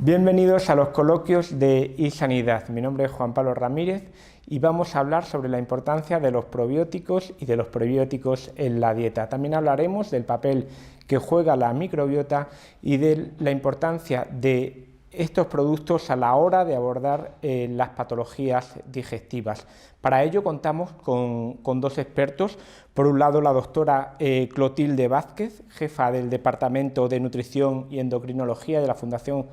Bienvenidos a los coloquios de iSanidad. Mi nombre es Juan Pablo Ramírez y vamos a hablar sobre la importancia de los probióticos y de los prebióticos en la dieta. También hablaremos del papel que juega la microbiota y de la importancia de estos productos a la hora de abordar las patologías digestivas. Para ello contamos con dos expertos. Por un lado, la doctora Clotilde Vázquez, jefa del Departamento de Nutrición y Endocrinología de la Fundación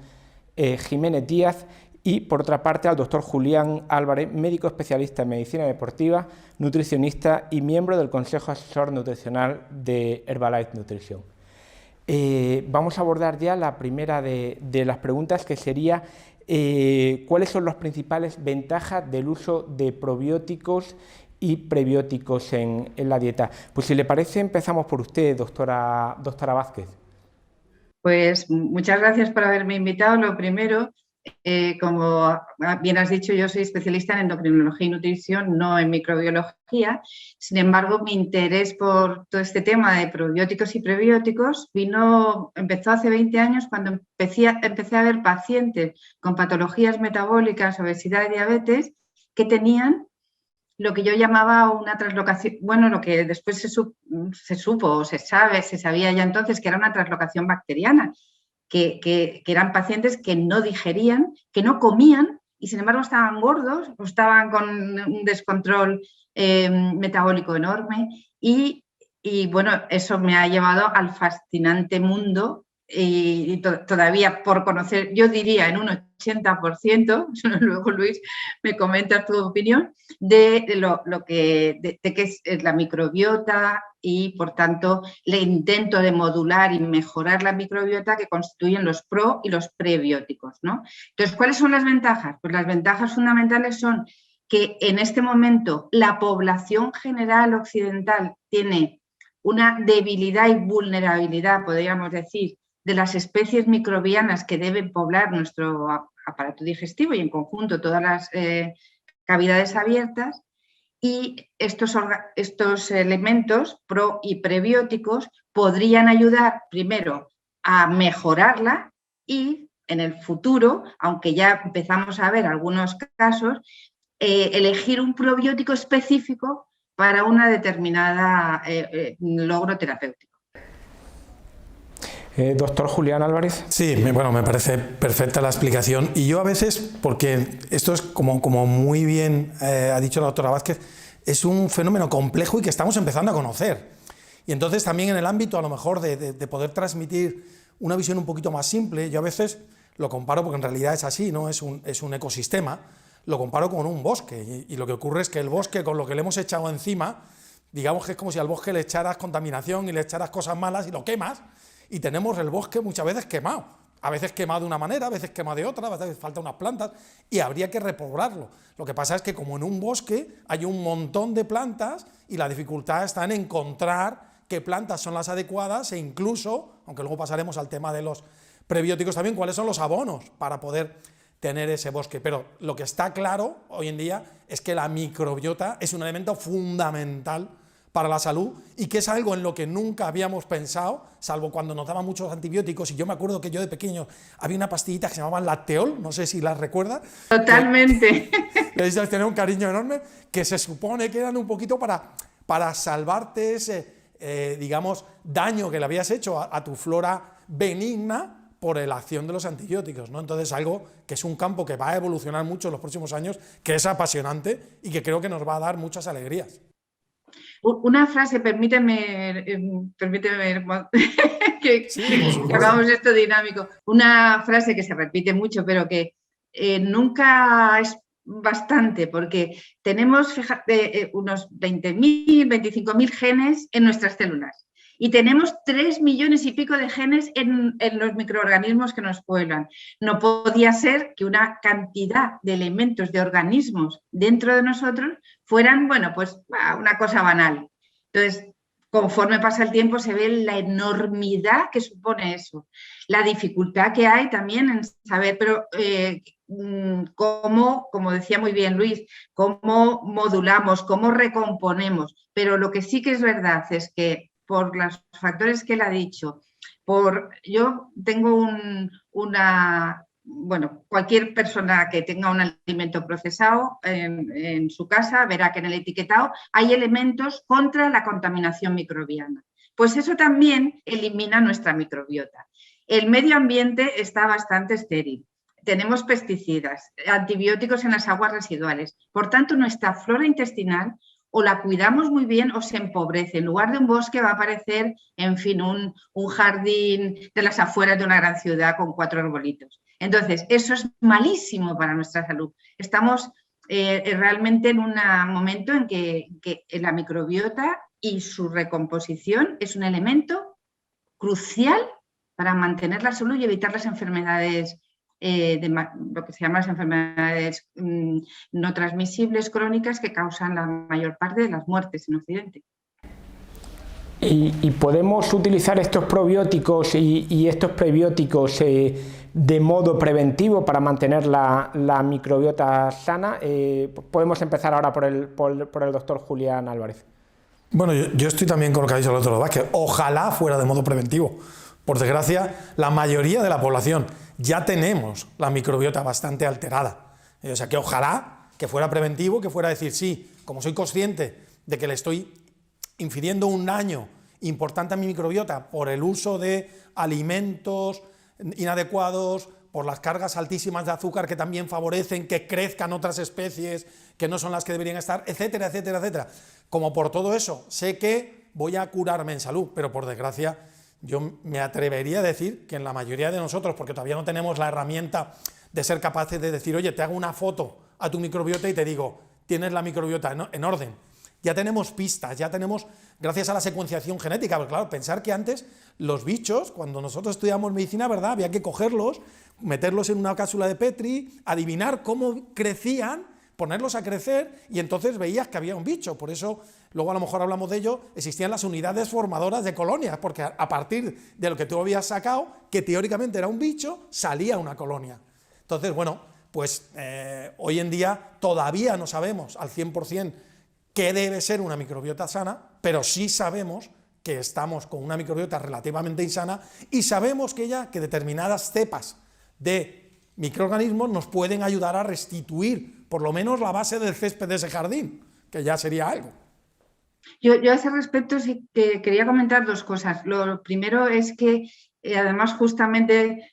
Jiménez Díaz, y por otra parte al doctor Julián Álvarez, médico especialista en medicina deportiva, nutricionista y miembro del Consejo Asesor Nutricional de Herbalife Nutrition. Vamos a abordar ya la primera de las preguntas, que sería ¿cuáles son las principales ventajas del uso de probióticos y prebióticos en la dieta? Pues si le parece, empezamos por usted, doctora Vázquez. Pues muchas gracias por haberme invitado. Lo primero, como bien has dicho, yo soy especialista en endocrinología y nutrición, no en microbiología. Sin embargo, mi interés por todo este tema de probióticos y prebióticos empezó hace 20 años cuando empecé a ver pacientes con patologías metabólicas, obesidad y diabetes que tenían lo que yo llamaba una translocación, bueno, lo que después se supo o se sabía ya entonces que era una translocación bacteriana, que eran pacientes que no digerían, que no comían y sin embargo estaban gordos o estaban con un descontrol metabólico enorme y bueno, eso me ha llevado al fascinante mundo y todavía por conocer, yo diría en un 80%, luego Luis me comenta tu opinión, de qué es la microbiota y por tanto le intento de modular y mejorar la microbiota que constituyen los pro y los prebióticos, ¿no? Entonces, ¿cuáles son las ventajas? Pues las ventajas fundamentales son que en este momento la población general occidental tiene una debilidad y vulnerabilidad, podríamos decir, de las especies microbianas que deben poblar nuestro aparato digestivo y en conjunto todas las cavidades abiertas, y estos elementos pro y prebióticos podrían ayudar primero a mejorarla y en el futuro, aunque ya empezamos a ver algunos casos, elegir un probiótico específico para una determinada logro terapéutico. Doctor Julián Álvarez. Sí, bueno, me parece perfecta la explicación. Y yo a veces, porque esto es como muy bien ha dicho la doctora Vázquez, es un fenómeno complejo y que estamos empezando a conocer. Y entonces también en el ámbito a lo mejor de poder transmitir una visión un poquito más simple, yo a veces lo comparo, porque en realidad es así, ¿no? Es un ecosistema, lo comparo con un bosque. Y lo que ocurre es que el bosque, con lo que le hemos echado encima, digamos que es como si al bosque le echaras contaminación y le echaras cosas malas y lo quemas, y tenemos el bosque muchas veces quemado, a veces quemado de una manera, a veces quemado de otra, a veces falta unas plantas y habría que repoblarlo. Lo que pasa es que como en un bosque hay un montón de plantas y la dificultad está en encontrar qué plantas son las adecuadas e incluso, aunque luego pasaremos al tema de los prebióticos también, cuáles son los abonos para poder tener ese bosque. Pero lo que está claro hoy en día es que la microbiota es un elemento fundamental para la salud y que es algo en lo que nunca habíamos pensado, salvo cuando nos daban muchos antibióticos. Y yo me acuerdo que yo de pequeño había una pastillita que se llamaba Lacteol, no sé si la recuerda. Totalmente. Le dices tener un cariño enorme, que se supone que eran un poquito para salvarte ese, digamos, daño que le habías hecho a tu flora benigna por la acción de los antibióticos, ¿no? Entonces, algo que es un campo que va a evolucionar mucho en los próximos años, que es apasionante y que creo que nos va a dar muchas alegrías. Una frase, permíteme que hagamos esto dinámico. Una frase que se repite mucho, pero que nunca es bastante, porque tenemos, fíjate, unos 20.000, 25.000 genes en nuestras células y tenemos 3 millones y pico de genes en los microorganismos que nos pueblan. No podía ser que una cantidad de elementos, de organismos dentro de nosotros fueran, bueno, pues una cosa banal. Entonces, conforme pasa el tiempo se ve la enormidad que supone eso, la dificultad que hay también en saber, pero como decía muy bien Luis, cómo modulamos, cómo recomponemos, pero lo que sí que es verdad es que por los factores que él ha dicho, yo tengo una bueno, cualquier persona que tenga un alimento procesado en su casa verá que en el etiquetado hay elementos contra la contaminación microbiana. Pues eso también elimina nuestra microbiota. El medio ambiente está bastante estéril. Tenemos pesticidas, antibióticos en las aguas residuales. Por tanto, nuestra flora intestinal o la cuidamos muy bien o se empobrece. En lugar de un bosque va a aparecer, en fin, un jardín de las afueras de una gran ciudad con 4 arbolitos. Entonces, eso es malísimo para nuestra salud. Estamos realmente en un momento en que la microbiota y su recomposición es un elemento crucial para mantener la salud y evitar las enfermedades, lo que se llaman las enfermedades no transmisibles crónicas que causan la mayor parte de las muertes en Occidente. ¿Y podemos utilizar estos probióticos y estos prebióticos de modo preventivo para mantener la microbiota sana? Podemos empezar ahora por el doctor Julián Álvarez. Bueno, yo estoy también con lo que ha dicho el doctor Vázquez. Ojalá fuera de modo preventivo. Por desgracia, la mayoría de la población ya tenemos la microbiota bastante alterada. O sea, que ojalá que fuera preventivo, que fuera decir, sí, como soy consciente de que le estoy infiriendo un daño importante a mi microbiota por el uso de alimentos inadecuados, por las cargas altísimas de azúcar que también favorecen que crezcan otras especies que no son las que deberían estar, etcétera, etcétera, etcétera. Como por todo eso sé que voy a curarme en salud, pero por desgracia yo me atrevería a decir que en la mayoría de nosotros, porque todavía no tenemos la herramienta de ser capaces de decir, oye, te hago una foto a tu microbiota y te digo, tienes la microbiota en orden. Ya tenemos pistas, ya tenemos, gracias a la secuenciación genética, porque claro, pensar que antes los bichos, cuando nosotros estudiamos medicina, ¿verdad?, había que cogerlos, meterlos en una cápsula de Petri, adivinar cómo crecían, ponerlos a crecer y entonces veías que había un bicho. Por eso, luego a lo mejor hablamos de ello, existían las unidades formadoras de colonias, porque a partir de lo que tú habías sacado, que teóricamente era un bicho, salía una colonia. Entonces, bueno, pues hoy en día todavía no sabemos al 100% qué debe ser una microbiota sana, pero sí sabemos que estamos con una microbiota relativamente insana y sabemos que determinadas cepas de microorganismos nos pueden ayudar a restituir por lo menos la base del césped de ese jardín, que ya sería algo. Yo a ese respecto sí que quería comentar 2 cosas. Lo primero es que además justamente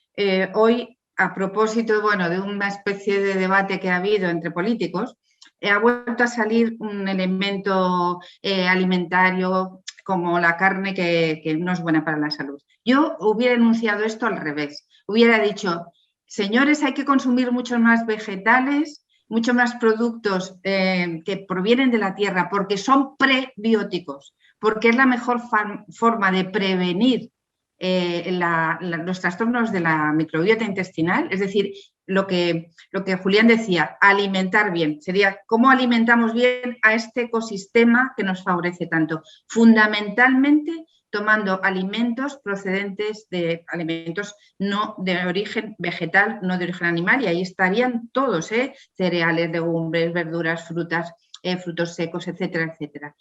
hoy, a propósito, bueno, de una especie de debate que ha habido entre políticos, ha vuelto a salir un elemento alimentario como la carne que no es buena para la salud. Yo hubiera enunciado esto al revés. Hubiera dicho, señores, hay que consumir muchos más vegetales, muchos más productos que provienen de la tierra, porque son prebióticos, porque es la mejor forma de prevenir los trastornos de la microbiota intestinal. Es decir, lo que Julián decía, alimentar bien, sería cómo alimentamos bien a este ecosistema que nos favorece tanto, fundamentalmente tomando alimentos procedentes de alimentos no de origen vegetal, no de origen animal, y ahí estarían todos, cereales, legumbres, verduras, frutas, frutos secos, etcétera, etcétera.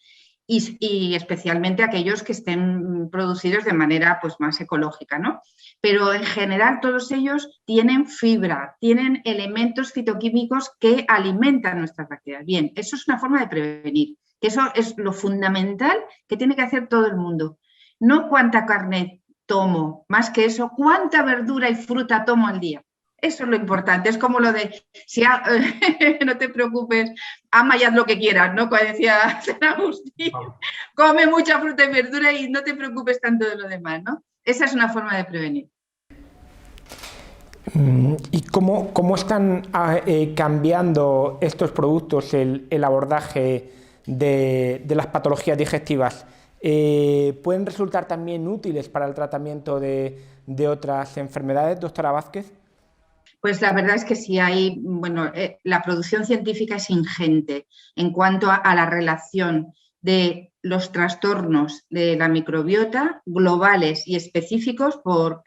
Y especialmente aquellos que estén producidos de manera pues, más ecológica, ¿no? Pero en general todos ellos tienen fibra, tienen elementos fitoquímicos que alimentan nuestras bacterias. Bien, eso es una forma de prevenir, que eso es lo fundamental que tiene que hacer todo el mundo. No cuánta carne tomo, más que eso, cuánta verdura y fruta tomo al día. Eso es lo importante, es como lo de, no te preocupes, ama y haz lo que quieras, ¿no? Como decía San Agustín, come mucha fruta y verdura y no te preocupes tanto de lo demás, ¿no? Esa es una forma de prevenir. ¿Y cómo están cambiando estos productos el abordaje de las patologías digestivas? ¿Pueden resultar también útiles para el tratamiento de otras enfermedades, doctora Vázquez? Pues la verdad es que sí hay, bueno, la producción científica es ingente en cuanto a la relación de los trastornos de la microbiota globales y específicos por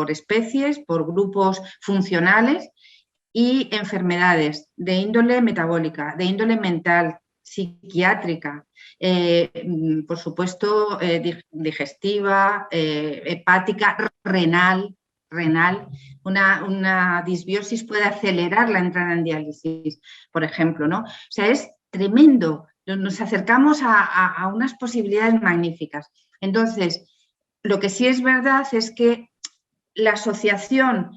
especies, por grupos funcionales y enfermedades de índole metabólica, de índole mental, psiquiátrica, por supuesto digestiva, hepática, renal. renal, una disbiosis puede acelerar la entrada en diálisis, por ejemplo, ¿no? O sea, es tremendo. Nos acercamos a unas posibilidades magníficas. Entonces, lo que sí es verdad es que la asociación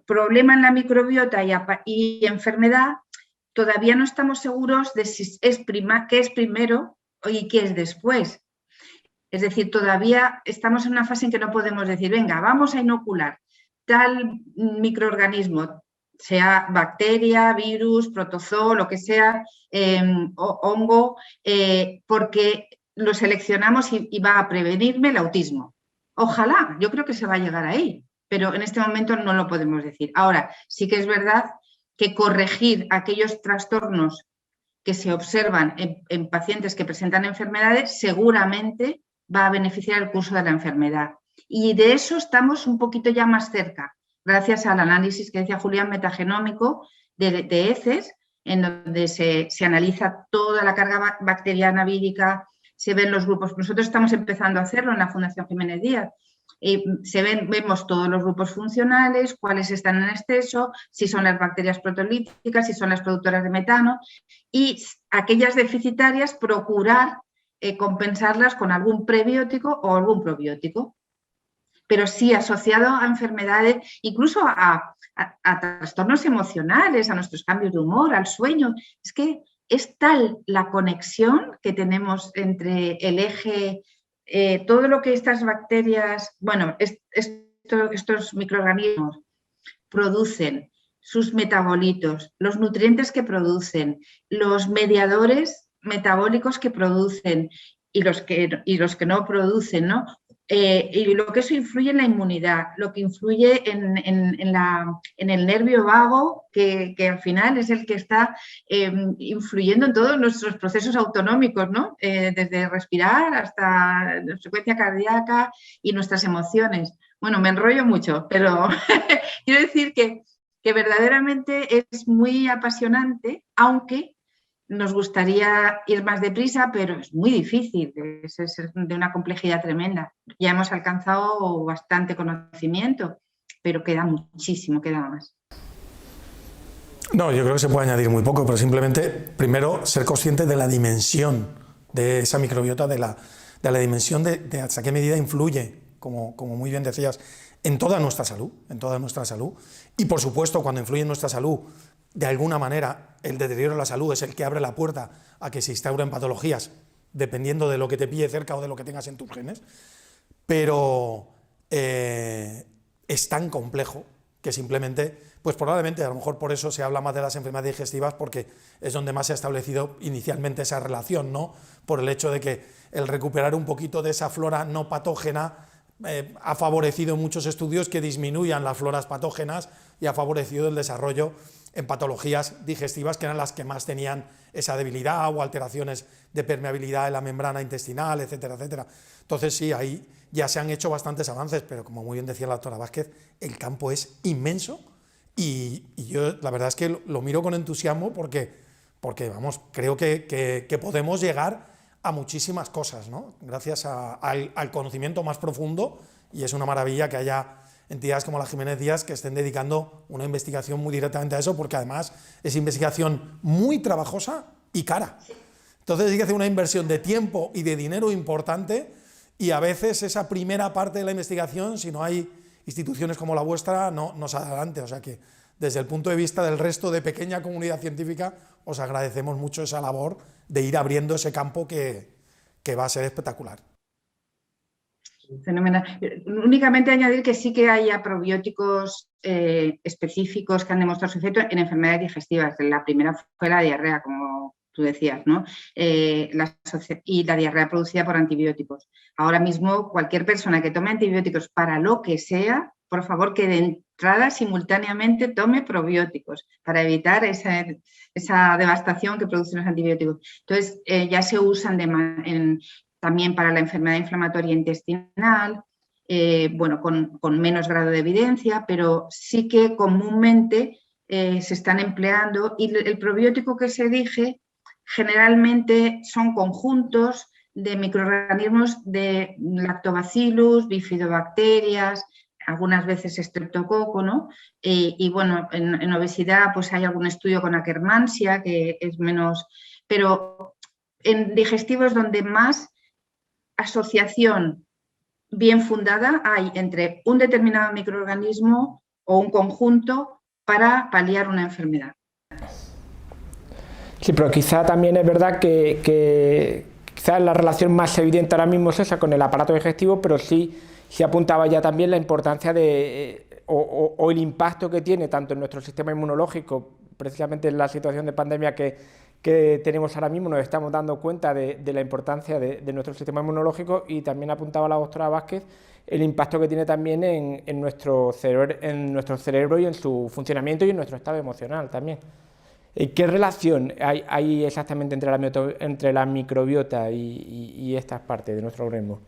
problema en la microbiota y enfermedad, todavía no estamos seguros de si qué es primero y qué es después. Es decir, todavía estamos en una fase en que no podemos decir, venga, vamos a inocular tal microorganismo, sea bacteria, virus, protozoo, lo que sea, hongo, porque lo seleccionamos y va a prevenirme el autismo. Ojalá, yo creo que se va a llegar ahí, pero en este momento no lo podemos decir. Ahora, sí que es verdad que corregir aquellos trastornos que se observan en pacientes que presentan enfermedades seguramente va a beneficiar el curso de la enfermedad. Y de eso estamos un poquito ya más cerca, gracias al análisis que decía Julián metagenómico de heces, en donde se analiza toda la carga bacteriana vírica, se ven los grupos. Nosotros estamos empezando a hacerlo en la Fundación Jiménez Díaz. Vemos todos los grupos funcionales, cuáles están en exceso, si son las bacterias protolíticas, si son las productoras de metano, y aquellas deficitarias procurar compensarlas con algún prebiótico o algún probiótico, pero sí asociado a enfermedades, incluso a trastornos emocionales, a nuestros cambios de humor, al sueño. Es que es tal la conexión que tenemos entre el eje, todo lo que estas bacterias, bueno, estos microorganismos producen, sus metabolitos, los nutrientes que producen, los mediadores metabólicos que producen y los que no producen, ¿no? Y lo que eso influye en la inmunidad, lo que influye en el nervio vago, que al final es el que está influyendo en todos nuestros procesos autonómicos, ¿no? Desde respirar hasta la frecuencia cardíaca y nuestras emociones. Bueno, me enrollo mucho, pero quiero decir que verdaderamente es muy apasionante, aunque nos gustaría ir más deprisa, pero es muy difícil, es de una complejidad tremenda. Ya hemos alcanzado bastante conocimiento, pero queda muchísimo, queda más. No, yo creo que se puede añadir muy poco, pero simplemente, primero, ser consciente de la dimensión de esa microbiota, de la dimensión de hasta qué medida influye, como muy bien decías, en toda nuestra salud, y por supuesto, cuando influye en nuestra salud, de alguna manera, el deterioro de la salud es el que abre la puerta a que se instauren patologías, dependiendo de lo que te pille cerca o de lo que tengas en tus genes, pero es tan complejo que simplemente, pues probablemente, a lo mejor por eso se habla más de las enfermedades digestivas, porque es donde más se ha establecido inicialmente esa relación, ¿no? Por el hecho de que el recuperar un poquito de esa flora no patógena ha favorecido en muchos estudios que disminuyan las floras patógenas y ha favorecido el desarrollo en patologías digestivas que eran las que más tenían esa debilidad o alteraciones de permeabilidad en la membrana intestinal, etcétera, etcétera. Entonces sí, ahí ya se han hecho bastantes avances, pero como muy bien decía la doctora Vázquez, el campo es inmenso y yo la verdad es que lo miro con entusiasmo porque vamos, creo que podemos llegar a muchísimas cosas, ¿no? Gracias al conocimiento más profundo, y es una maravilla que haya entidades como la Jiménez Díaz que estén dedicando una investigación muy directamente a eso, porque además es investigación muy trabajosa y cara. Entonces hay que hacer una inversión de tiempo y de dinero importante, y a veces esa primera parte de la investigación, si no hay instituciones como la vuestra, no sale adelante. O sea que desde el punto de vista del resto de pequeña comunidad científica, os agradecemos mucho esa labor de ir abriendo ese campo que va a ser espectacular. Fenomenal. Únicamente añadir que sí que hay probióticos específicos que han demostrado su efecto en enfermedades digestivas. La primera fue la diarrea, como tú decías, ¿no? Y la diarrea producida por antibióticos. Ahora mismo, cualquier persona que tome antibióticos para lo que sea, por favor, que de entrada simultáneamente tome probióticos para evitar esa devastación que producen los antibióticos. Entonces, ya se usan también para la enfermedad inflamatoria intestinal, bueno, con menos grado de evidencia, pero sí que comúnmente se están empleando, y el probiótico que se elige generalmente son conjuntos de microorganismos de lactobacillus, bifidobacterias, algunas veces estreptococo, ¿no? Y bueno, en obesidad pues hay algún estudio con Akkermansia que es menos, pero en digestivo es donde más asociación bien fundada hay entre un determinado microorganismo o un conjunto para paliar una enfermedad. Sí, pero quizá también es verdad que quizás la relación más evidente ahora mismo es esa con el aparato digestivo, pero sí se apuntaba ya también la importancia o el impacto que tiene tanto en nuestro sistema inmunológico, precisamente en la situación de pandemia que tenemos ahora mismo, nos estamos dando cuenta de la importancia de nuestro sistema inmunológico, y también apuntaba la doctora Vázquez el impacto que tiene también en nuestro cerebro y en su funcionamiento y en nuestro estado emocional también. ¿Qué relación hay exactamente entre la microbiota y estas partes de nuestro organismo?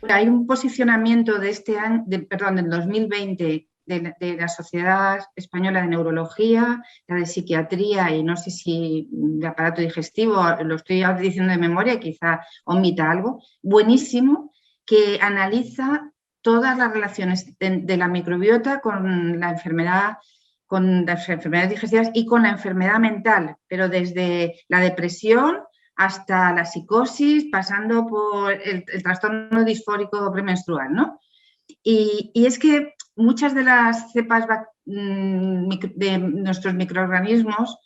Hay un posicionamiento de este año, del 2020, de la Sociedad Española de Neurología, la de Psiquiatría y no sé si de aparato digestivo, lo estoy diciendo de memoria, quizá omita algo, buenísimo, que analiza todas las relaciones de la microbiota con la enfermedad, con las enfermedades digestivas y con la enfermedad mental, pero desde la depresión hasta la psicosis, pasando por el trastorno disfórico premenstrual, ¿no? Y es que muchas de las cepas de nuestros microorganismos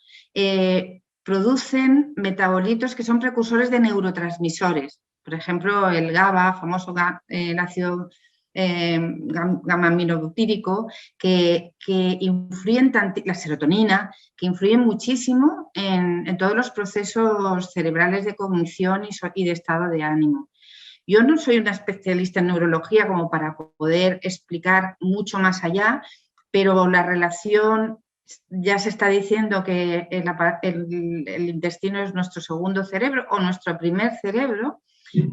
producen metabolitos que son precursores de neurotransmisores. Por ejemplo, el GABA, famoso el ácido gamma-aminobutírico, que influyen, la serotonina, que influyen muchísimo en todos los procesos cerebrales de cognición y de estado de ánimo. Yo no soy una especialista en neurología como para poder explicar mucho más allá, pero la relación, ya se está diciendo que el intestino es nuestro segundo cerebro o nuestro primer cerebro,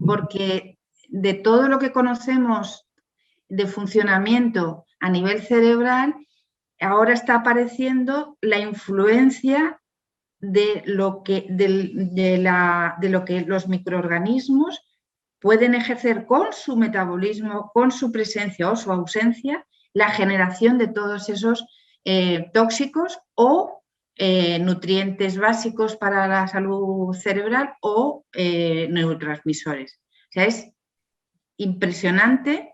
porque de todo lo que conocemos de funcionamiento a nivel cerebral, ahora está apareciendo la influencia de lo que los microorganismos pueden ejercer con su metabolismo, con su presencia o su ausencia, la generación de todos esos tóxicos o nutrientes básicos para la salud cerebral o neurotransmisores. O sea, es impresionante,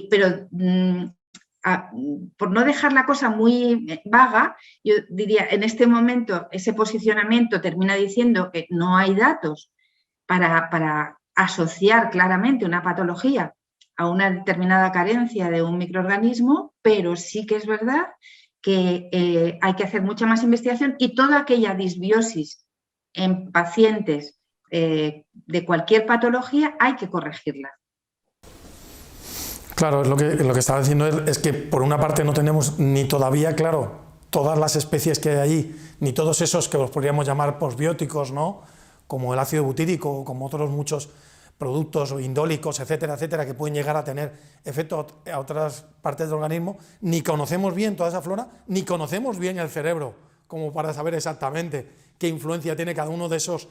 pero por no dejar la cosa muy vaga, yo diría, en este momento ese posicionamiento termina diciendo que no hay datos para asociar claramente una patología a una determinada carencia de un microorganismo, pero sí que es verdad que hay que hacer mucha más investigación y toda aquella disbiosis en pacientes de cualquier patología hay que corregirla. Claro, lo que estaba diciendo es que por una parte no tenemos ni todavía, claro, todas las especies que hay allí, ni todos esos que los podríamos llamar posbióticos, ¿no? Como el ácido butírico, como otros muchos productos indólicos, etcétera, etcétera, que pueden llegar a tener efecto a otras partes del organismo, ni conocemos bien toda esa flora, ni conocemos bien el cerebro, como para saber exactamente qué influencia tiene cada uno de esos,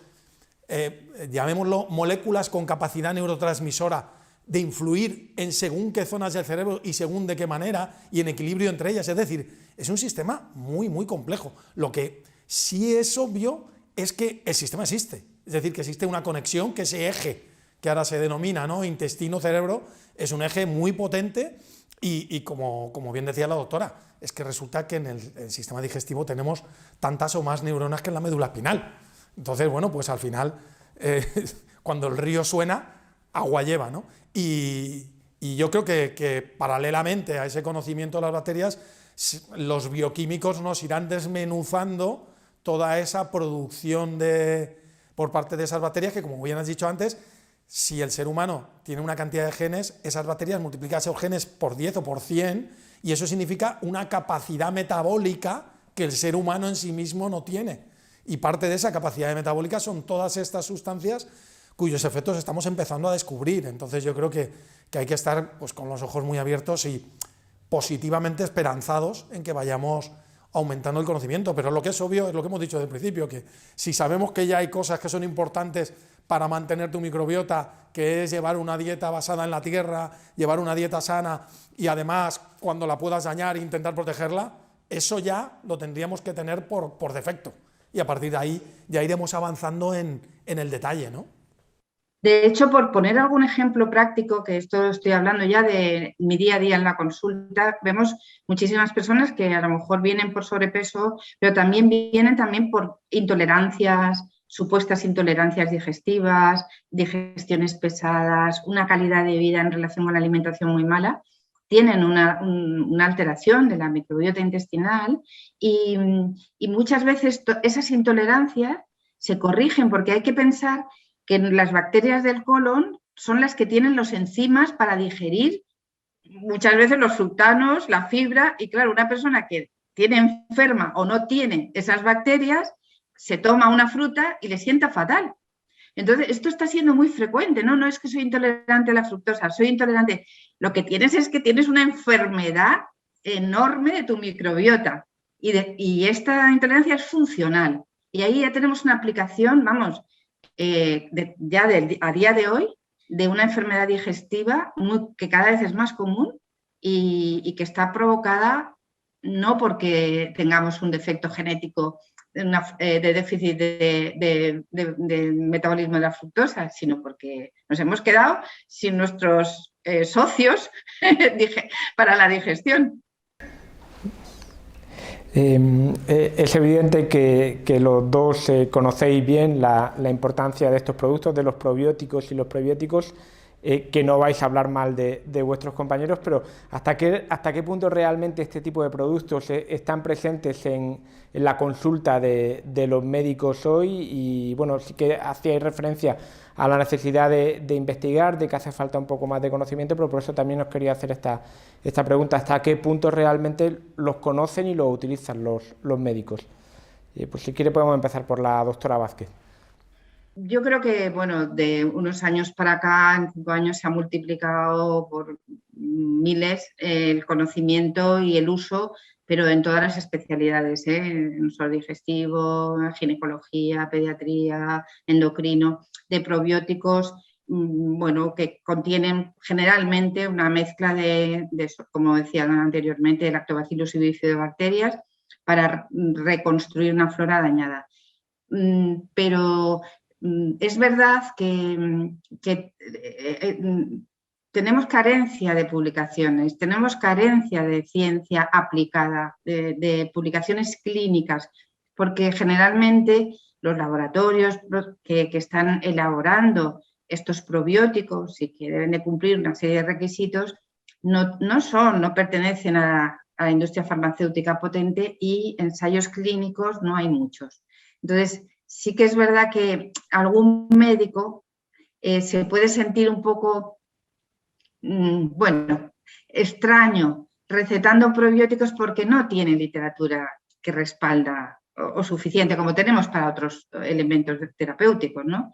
llamémoslo, moléculas con capacidad neurotransmisora de influir en según qué zonas del cerebro y según de qué manera y en equilibrio entre ellas. Es decir, es un sistema muy, muy complejo. Lo que sí es obvio es que el sistema existe. Es decir, que existe una conexión, que ese eje, que ahora se denomina, ¿no?, intestino-cerebro, es un eje muy potente y como bien decía la doctora, es que resulta que en el sistema digestivo tenemos tantas o más neuronas que en la médula espinal. Entonces, bueno, pues al final, cuando el río suena, agua lleva, ¿no? Y yo creo que paralelamente a ese conocimiento de las bacterias, los bioquímicos nos irán desmenuzando toda esa producción por parte de esas bacterias que, como bien has dicho antes, si el ser humano tiene una cantidad de genes, esas bacterias multiplican esos genes por 10 o por 100, y eso significa una capacidad metabólica que el ser humano en sí mismo no tiene. Y parte de esa capacidad metabólica son todas estas sustancias cuyos efectos estamos empezando a descubrir. Entonces yo creo que hay que estar pues, con los ojos muy abiertos y positivamente esperanzados en que vayamos aumentando el conocimiento. Pero lo que es obvio es lo que hemos dicho desde el principio, que si sabemos que ya hay cosas que son importantes para mantener tu microbiota, que es llevar una dieta basada en la tierra, llevar una dieta sana y además cuando la puedas dañar intentar protegerla, eso ya lo tendríamos que tener por defecto. Y a partir de ahí ya iremos avanzando en el detalle, ¿no? De hecho, por poner algún ejemplo práctico, que esto estoy hablando ya de mi día a día en la consulta, vemos muchísimas personas que a lo mejor vienen por sobrepeso, pero también vienen por intolerancias, supuestas intolerancias digestivas, digestiones pesadas, una calidad de vida en relación con la alimentación muy mala. Tienen una alteración de la microbiota intestinal y muchas veces esas intolerancias se corrigen porque hay que pensar que las bacterias del colon son las que tienen los enzimas para digerir muchas veces los fructanos, la fibra, y claro, una persona que tiene enferma o no tiene esas bacterias, se toma una fruta y le sienta fatal. Entonces, esto está siendo muy frecuente, ¿no? No es que soy intolerante a la fructosa, soy intolerante. Lo que tienes es que tienes una enfermedad enorme de tu microbiota y esta intolerancia es funcional. Y ahí ya tenemos una aplicación, vamos, a día de hoy, de una enfermedad digestiva que cada vez es más común y que está provocada no porque tengamos un defecto genético de déficit de metabolismo de la fructosa, sino porque nos hemos quedado sin nuestros socios para la digestión. Es evidente que los dos conocéis bien la importancia de estos productos, de los probióticos y los prebióticos, que no vais a hablar mal de vuestros compañeros, pero ¿hasta qué punto realmente este tipo de productos están presentes en la consulta de los médicos hoy? Y bueno, sí que hacíais referencia a la necesidad de investigar, de que hace falta un poco más de conocimiento, pero por eso también os quería hacer esta pregunta: ¿hasta qué punto realmente los conocen y los utilizan los médicos? Pues si quiere podemos empezar por la doctora Vázquez. Yo creo que, bueno, de unos años para acá, en 5 años, se ha multiplicado por miles el conocimiento y el uso, pero en todas las especialidades, en uso digestivo, ginecología, pediatría, endocrino, de probióticos, bueno, que contienen generalmente una mezcla de como decía anteriormente, de lactobacillus y bifidobacterias para reconstruir una flora dañada. Pero es verdad que tenemos carencia de publicaciones, tenemos carencia de ciencia aplicada, de publicaciones clínicas, porque generalmente los laboratorios que están elaborando estos probióticos y que deben de cumplir una serie de requisitos no pertenecen a la industria farmacéutica potente, y ensayos clínicos no hay muchos. Entonces, sí que es verdad que algún médico se puede sentir un poco, bueno, extraño recetando probióticos porque no tiene literatura que respalda o suficiente, como tenemos para otros elementos terapéuticos, ¿no?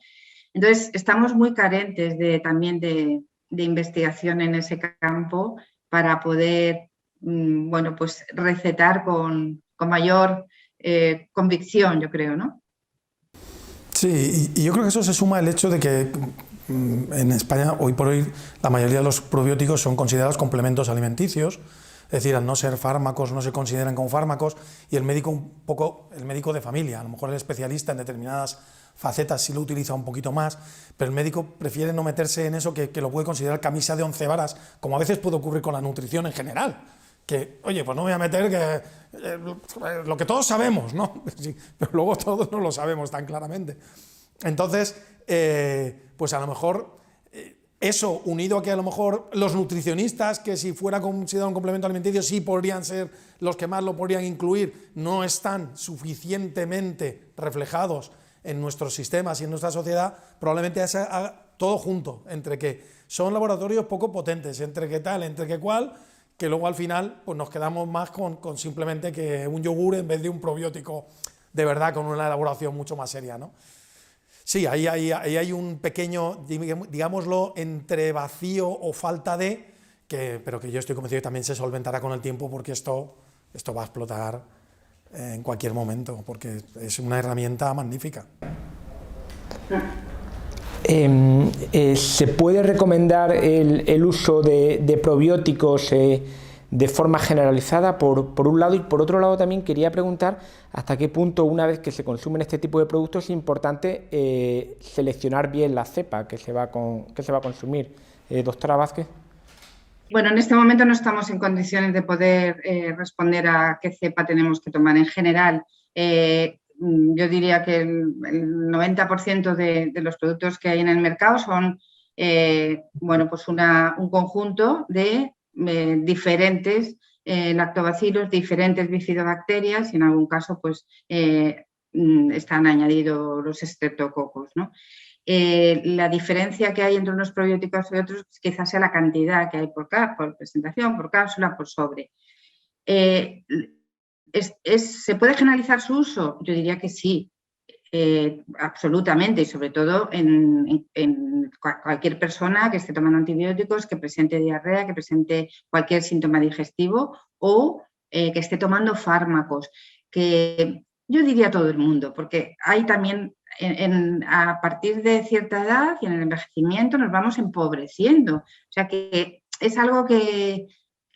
Entonces, estamos muy carentes también de investigación en ese campo para poder, bueno, pues recetar con mayor convicción, yo creo, ¿no? Sí, y yo creo que eso se suma el hecho de que en España, hoy por hoy, la mayoría de los probióticos son considerados complementos alimenticios, es decir, al no ser fármacos, no se consideran como fármacos, y el médico el médico de familia, a lo mejor el especialista en determinadas facetas sí lo utiliza un poquito más, pero el médico prefiere no meterse en eso, que lo puede considerar camisa de 11 varas, como a veces puede ocurrir con la nutrición en general. Que, oye, pues no me voy a meter lo que todos sabemos, ¿no? Sí, pero luego todos no lo sabemos tan claramente. Entonces, pues a lo mejor eso, unido a que a lo mejor los nutricionistas, que si fuera considerado un complemento alimenticio sí podrían ser los que más lo podrían incluir, no están suficientemente reflejados en nuestros sistemas y en nuestra sociedad, probablemente haga todo junto, entre que son laboratorios poco potentes, entre que tal, entre que cual, que luego al final pues nos quedamos más con simplemente que un yogur en vez de un probiótico de verdad con una elaboración mucho más seria, ¿no? Sí, ahí hay un pequeño, digámoslo, entre vacío o falta de, pero que yo estoy convencido que también se solventará con el tiempo, porque esto va a explotar en cualquier momento, porque es una herramienta magnífica. ¿Se puede recomendar el uso de probióticos de forma generalizada por un lado? Y por otro lado también quería preguntar hasta qué punto, una vez que se consumen este tipo de productos, es importante seleccionar bien la cepa que se va a consumir. Doctora Vázquez. Bueno, en este momento no estamos en condiciones de poder responder a qué cepa tenemos que tomar. En general, yo diría que el 90% de los productos que hay en el mercado son bueno, pues un conjunto de diferentes lactobacilos, diferentes bifidobacterias y en algún caso pues, están añadidos los estreptococos, ¿no? La diferencia que hay entre unos probióticos y otros quizás sea la cantidad que hay por presentación, por cápsula, por sobre. ¿Se puede generalizar su uso? Yo diría que sí, absolutamente, y sobre todo en cualquier persona que esté tomando antibióticos, que presente diarrea, que presente cualquier síntoma digestivo o que esté tomando fármacos, que yo diría todo el mundo, porque hay también a partir de cierta edad y en el envejecimiento nos vamos empobreciendo. O sea que es algo que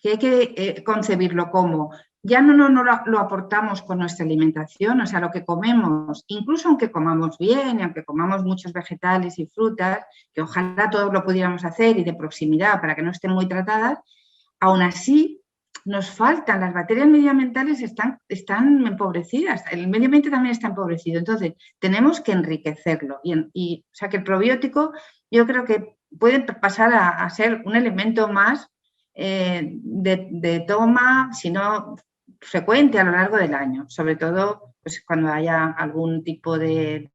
hay que concebirlo como ya no lo aportamos con nuestra alimentación, o sea, lo que comemos, incluso aunque comamos bien y aunque comamos muchos vegetales y frutas, que ojalá todos lo pudiéramos hacer y de proximidad para que no estén muy tratadas, aún así nos faltan, las bacterias medioambientales están empobrecidas, el medio ambiente también está empobrecido, entonces tenemos que enriquecerlo. O sea, que el probiótico yo creo que puede pasar a ser un elemento más de toma, si no frecuente a lo largo del año, sobre todo pues, cuando haya algún tipo de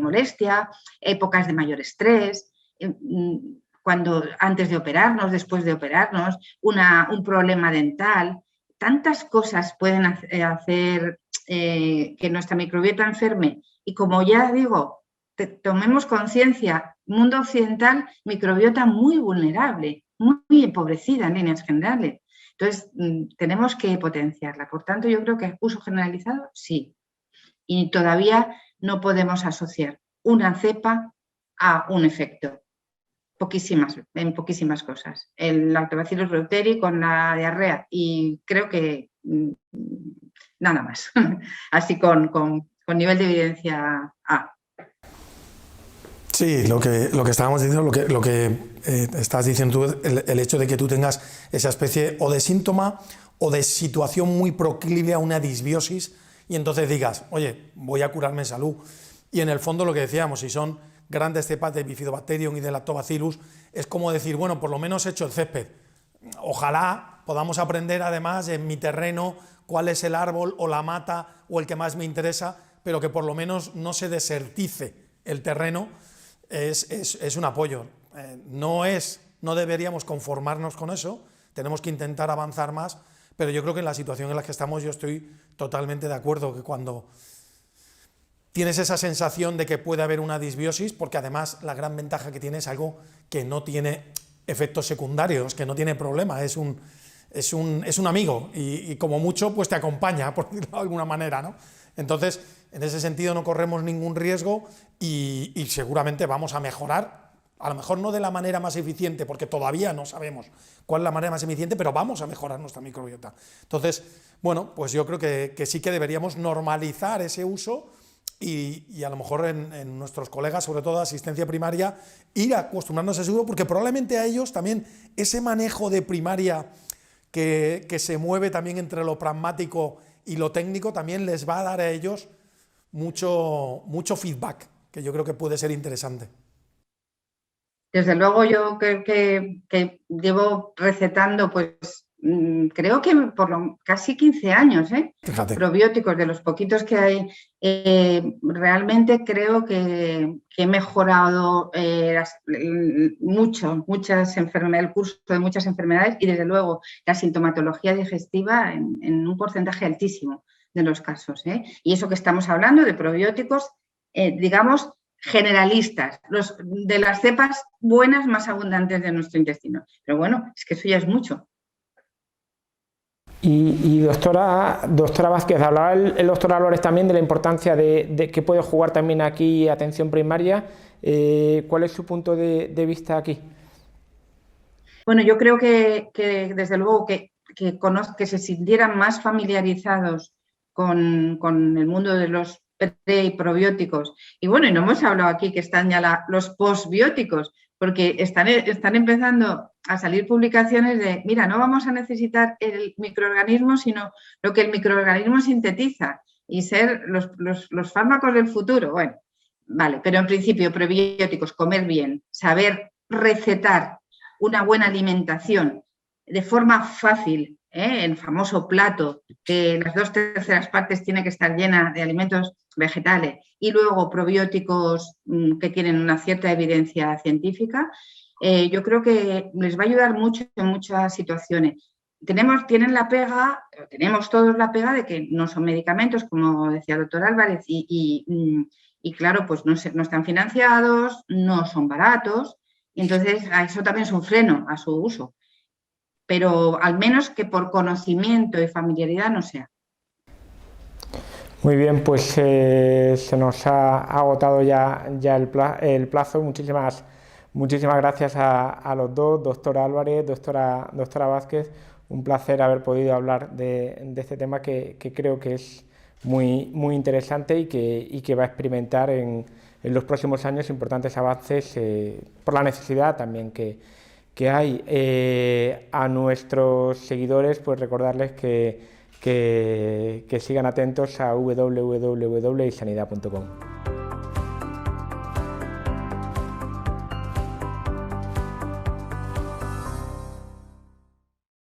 molestia, épocas de mayor estrés, antes de operarnos, después de operarnos, un problema dental. Tantas cosas pueden hacer que nuestra microbiota enferme y como ya digo, tomemos conciencia, mundo occidental, microbiota muy vulnerable, muy empobrecida en líneas generales. Entonces, tenemos que potenciarla. Por tanto, yo creo que uso generalizado, sí. Y todavía no podemos asociar una cepa a un efecto. En poquísimas cosas. El Lactobacillus reuteri con la diarrea y creo que nada más. Así con nivel de evidencia A. Sí, lo que estábamos diciendo, lo que estás diciendo tú, el hecho de que tú tengas esa especie o de síntoma o de situación muy proclive a una disbiosis y entonces digas, oye, voy a curarme en salud. Y en el fondo lo que decíamos, si son grandes cepas de Bifidobacterium y de Lactobacillus, es como decir, bueno, por lo menos he hecho el césped. Ojalá podamos aprender además en mi terreno cuál es el árbol o la mata o el que más me interesa, pero que por lo menos no se desertice el terreno. Es un apoyo. No deberíamos conformarnos con eso, tenemos que intentar avanzar más, pero yo creo que en la situación en la que estamos yo estoy totalmente de acuerdo que cuando tienes esa sensación de que puede haber una disbiosis, porque además la gran ventaja que tiene es algo que no tiene efectos secundarios, que no tiene problema, es un amigo y como mucho pues te acompaña, por decirlo de alguna manera, ¿no? Entonces, en ese sentido no corremos ningún riesgo y seguramente vamos a mejorar, a lo mejor no de la manera más eficiente, porque todavía no sabemos cuál es la manera más eficiente, pero vamos a mejorar nuestra microbiota. Entonces, bueno, pues yo creo que sí que deberíamos normalizar ese uso y a lo mejor en nuestros colegas, sobre todo de asistencia primaria, ir acostumbrarnos a ese uso, porque probablemente a ellos también ese manejo de primaria que se mueve también entre lo pragmático y lo técnico también les va a dar a ellos mucho feedback, que yo creo que puede ser interesante. Desde luego yo creo que llevo recetando pues creo que por casi 15 años, probióticos, de los poquitos que hay, realmente creo que he mejorado muchas enfermedades, el curso de muchas enfermedades y desde luego la sintomatología digestiva en un porcentaje altísimo de los casos. Y eso que estamos hablando de probióticos, digamos, generalistas, de las cepas buenas más abundantes de nuestro intestino. Pero bueno, es que eso ya es mucho. Y doctora Vázquez, hablaba el doctor Álvarez también de la importancia de que puede jugar también aquí atención primaria. ¿Cuál es su punto de vista aquí? Bueno, yo creo que desde luego que se sintieran más familiarizados con el mundo de los pre y probióticos. Y bueno, y no hemos hablado aquí que están ya los postbióticos, porque están empezando a salir publicaciones de, mira, no vamos a necesitar el microorganismo, sino lo que el microorganismo sintetiza y ser los fármacos del futuro. Bueno, vale, pero en principio prebióticos, comer bien, saber recetar una buena alimentación de forma fácil, el famoso plato, que las 2/3 partes tiene que estar llena de alimentos vegetales, y luego probióticos que tienen una cierta evidencia científica, yo creo que les va a ayudar mucho en muchas situaciones. Tienen la pega, tenemos todos la pega de que no son medicamentos, como decía el doctor Álvarez, y claro, pues no están financiados, no son baratos, y entonces eso también es un freno a su uso. Pero al menos que por conocimiento y familiaridad no sea. Muy bien, pues se nos ha agotado ya el plazo. Muchísimas gracias a los dos, doctora Álvarez, doctora Vázquez. Un placer haber podido hablar de este tema que creo que es muy interesante y que va a experimentar en los próximos años importantes avances por la necesidad también que hay. A nuestros seguidores, pues recordarles que sigan atentos a www.isanidad.com.